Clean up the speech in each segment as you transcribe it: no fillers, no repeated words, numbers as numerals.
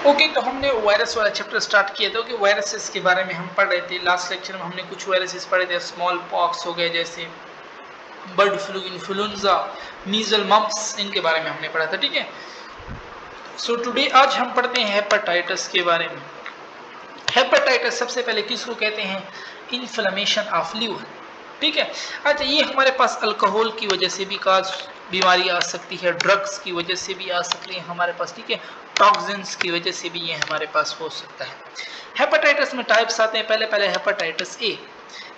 Okay, तो हमने virus वाला चैप्टर स्टार्ट किया था कि वायरसेस के बारे में हम पढ़ रहे थे। लास्ट लेक्चर में हमने कुछ वायरसेस पढ़े थे, स्मॉल पॉक्स हो गए, जैसे बर्ड फ्लू, इन्फ्लुएंजा, मीजल, मम्प्स, इनके बारे में हमने पढ़ा था। ठीक है, सो टुडे आज हम पढ़ते हैं हेपेटाइटिस के बारे में। हेपेटाइटिस सबसे पहले किसको कहते हैं? Inflammation of liver. ठीक है, अच्छा, ये हमारे पास अल्कोहल की वजह से भी काज बीमारी आ सकती है, ड्रग्स की वजह से भी आ सकती है हमारे पास। ठीक है, टॉक्सिन्स की वजह से भी ये हमारे पास हो सकता है। हेपेटाइटिस में टाइप्स आते हैं। पहले हेपेटाइटिस ए।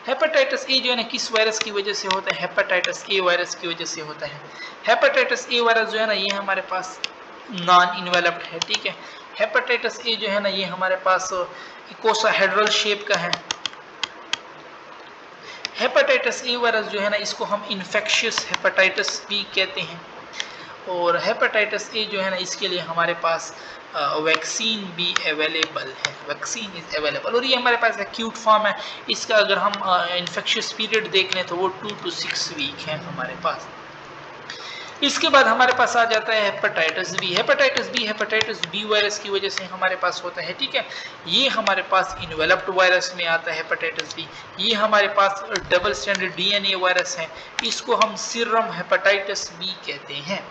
हेपेटाइटिस ए जो है ना, किस वायरस की वजह से होता है? हेपेटाइटिस ए वायरस की वजह से होता है। हेपेटाइटिस ए वायरस जो है ना, ये हमारे पास नॉन इन्वेलप्ड है। ठीक है, हेपेटाइटिस ए जो है ना, ये हमारे पास इकोसाहेड्रल शेप का है। हेपेटाइटिस ए वायरस जो है ना, इसको हम इन्फेक्शियस हेपेटाइटिस भी कहते हैं। और हेपेटाइटिस ए जो है ना, इसके लिए हमारे पास वैक्सीन भी अवेलेबल है। वैक्सीन इज अवेलेबल, और ये हमारे पास एक्यूट फॉर्म है। इसका अगर हम इन्फेक्शियस पीरियड देख लें तो वो 2 to 6 वीक है हमारे पास। इसके बाद हमारे पास आ जाता है hepatitis B. Hepatitis B virus की वजह से हमारे पास होता है। ठीक है, ये हमारे पास इन्वेलप्ड वायरस में आता है हेपेटाइटिस बी। ये हमारे पास डबल स्ट्रैंडेड डीएनए वायरस है। इसको हम सीरम हेपेटाइटिस बी कहते हैं।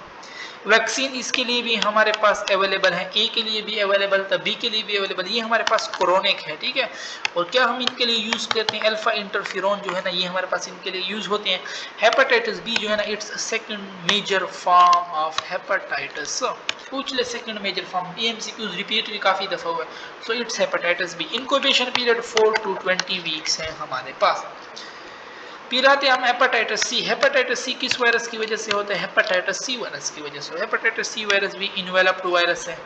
वैक्सीन इसके लिए भी हमारे पास अवेलेबल है। ए के लिए भी अवेलेबल था, बी के लिए भी अवेलेबल। ये हमारे पास क्रोनिक है। ठीक है, और क्या हम इनके लिए यूज करते हैं? अल्फा इंटरफेरोन जो है ना, ये हमारे पास इनके लिए यूज होते हैं। हेपेटाइटिस बी जो है ना, it's second major form of hepatitis. पूछ ले second major form, MCQs repeat भी काफी दफा हुआ है। So it's hepatitis B. Incubation period 4 to 20 weeks है हमारे पास। फिर आते हम हेपेटाइटिस सी। हेपेटाइटिस सी किस वायरस की वजह से होता है? हेपेटाइटिस सी वायरस की वजह से। हेपेटाइटिस सी वायरस भी इन्वेलप्ड वायरस है।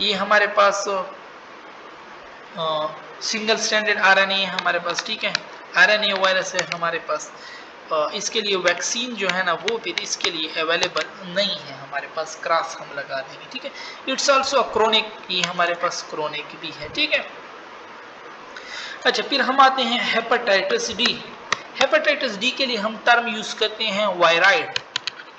ये हमारे पास सिंगल स्ट्रैंडेड आरएनए है हमारे पास। ठीक है, आरएनए वायरस है हमारे पास। इसके लिए वैक्सीन जो है ना, वो फिर इसके लिए अवेलेबल नहीं है हमारे पास। क्रॉस हम लगा देंगे। ठीक है, इट्स आल्सो क्रोनिक, ये हमारे पास क्रोनिक भी है। ठीक है, अच्छा, फिर हम आते हैं हेपेटाइटिस डी। हेपेटाइटिस डी के लिए हम टर्म यूज करते हैं वायराइड।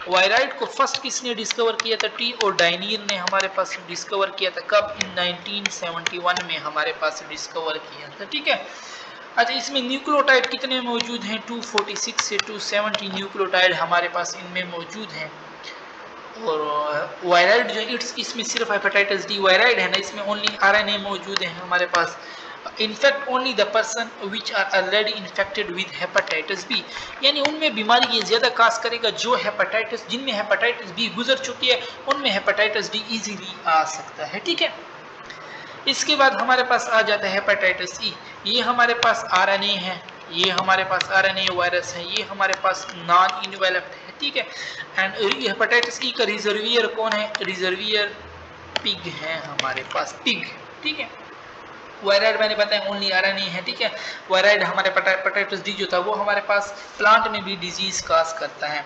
वायराइड को फर्स्ट किसने डिस्कवर किया था? टी और डायनीर ने हमारे पास डिस्कवर किया था। कब? इन 1971 में हमारे पास डिस्कवर किया था। ठीक है, अच्छा, इसमें न्यूक्लियोटाइड कितने मौजूद हैं? 246 से 270 न्यूक्लियोटाइड हमारे पास इनमें मौजूद हैं। और वायराइड जो इसमें सिर्फ हेपेटाइटिस डी वायराइड है ना, इसमें ओनली आरएनए मौजूद है हमारे पास। In fact only the person which are already infected with hepatitis B, यानी उनमें बीमारी ये ज्यादा काज करेगा जो हेपेटाइटिस, जिनमें हेपेटाइटिस बी गुजर चुकी है, उनमें हेपेटाइटिस डी इजीली आ सकता है। ठीक है, इसके बाद हमारे पास आ जाता है हेपेटाइटिस ई। ये हमारे पास आरएनए है, ये हमारे पास आरएनए वायरस है, ये हमारे पास नॉन इन्वेलप्ड है। ठीक है, एंड हेपेटाइटिस ई का रिजर्वियर कौन है? रिजर्वियर पिग है हमारे पास, पिग। ठीक है, वायराइड मैंने बताया ओनली आरएनए है। ठीक है, वायराइड हमारे हेपेटाइटिस डी जो था वो हमारे पास प्लांट में भी डिजीज काज करता है।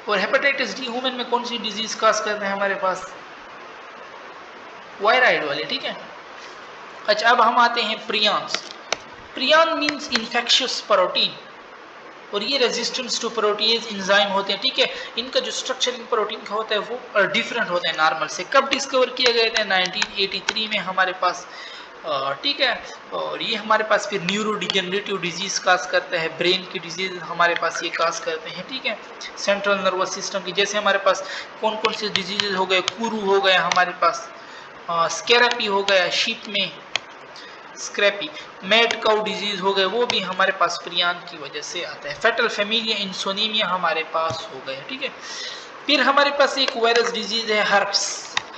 और हेपेटाइटिस डी ह्यूमन में कौन सी डिजीज काज करते हैं हमारे पास? वायराइड वाले। ठीक है, अच्छा, अब हम आते हैं prions. Prion means infectious protein, और ये रेजिस्टेंस टू प्रोटीज एंजाइम होते हैं। ठीक है, इनका जो स्ट्रक्चर इन प्रोटीन का होता है वो डिफरेंट होता है नॉर्मल से। कब डिस्कवर किए गए थे? 1983 में हमारे पास। ठीक है, और ये हमारे पास फिर न्यूरो डिजेनरेटिव डिजीज काज करता है, ब्रेन की डिजीज हमारे पास ये काज करते हैं। ठीक है, सेंट्रल नर्वस सिस्टम की, जैसे हमारे पास कौन कौन से डिजीजेज हो गए? कुरू हो गया हमारे पास, स्कैरपी हो गया शीप में, स्क्रैपी, मैड काउ डिजीज हो गए, वो भी हमारे पास प्रियॉन की वजह से आता है। फेटल फैमिलिया इंसोनीमिया हमारे पास हो गए। ठीक है, फिर हमारे पास एक वायरस डिजीज है हर्प्स,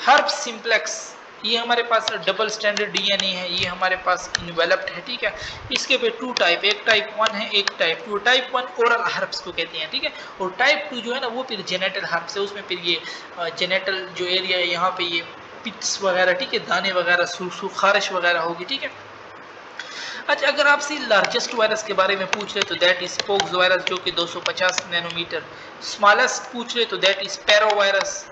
हर्प्स सिंप्लेक्स। ये हमारे पास डबल स्टैंडर्ड डीएनए है, ये हमारे पास इन्वेलप्ड है। ठीक है, इसके पे 2 टाइप, एक टाइप 1 है, एक टाइप 2। टाइप 1 ओरल हर्प्स को कहते हैं। ठीक है, और टाइप 2 जो है ना, वो फिर जेनेटल हर्प्स है। उसमें फिर ये जेनेटल जो एरिया है यहाँ पे ये पिट्स वगैरह, ठीक है, दाने वगैरह, खारिश वगैरह होगी। ठीक है, अच्छा, अगर आपसे लार्जेस्ट वायरस के बारे में पूछ ले तो दैट इज पोक्स वायरस, जो कि 250 नैनोमीटर। स्मॉलेस्ट पूछ ले तो दैट इज पैरो वायरस,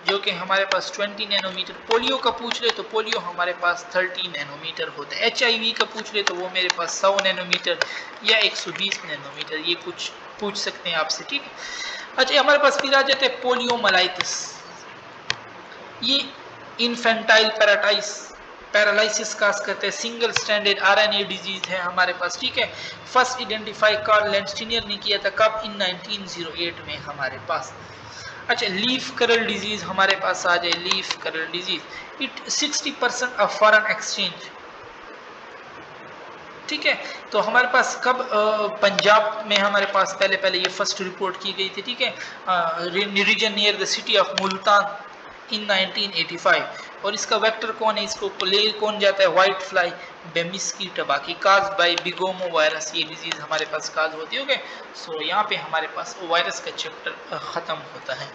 जो कि हमारे पास 20 नैनोमीटर। पोलियो का पूछ ले तो पोलियो हमारे पास 30 नैनोमीटर होता है। HIV का पूछ ले तो वो मेरे पास 100 नैनोमीटर या 120 नैनोमीटर, ये कुछ पूछ सकते हैं आपसे, ठीक है। अच्छा, हमारे पास फिर आ जाते हैं पोलियोमाइलाइटिस। ये इन्फेंटाइल पैरालाइसिस का कहते हैं, सिंगल स्टैंडर्ड RNA डिजीज है हमारे पास, ठीक है। फर्स्ट आइडेंटिफाई कार्ल लैंडस्टीनियर ने किया था, कब? इन 1908 में हमारे पास। अच्छा, लीफ करल डिजीज हमारे पास आ जाए। लीफ करल disease, it 60% of foreign exchange, ठीक है। तो हमारे पास कब? पंजाब में हमारे पास पहले ये फर्स्ट रिपोर्ट की गई थी, ठीक है। Region near the city of Multan in 1985। और इसका वेक्टर कौन है? इसको ले कौन जाता है? White fly बेमिस्की टबाकी, cause by बिगोमो virus. ये डिजीज हमारे पास काज होती है। ओके, सो यहाँ पे हमारे पास वायरस का चैप्टर खत्म होता है।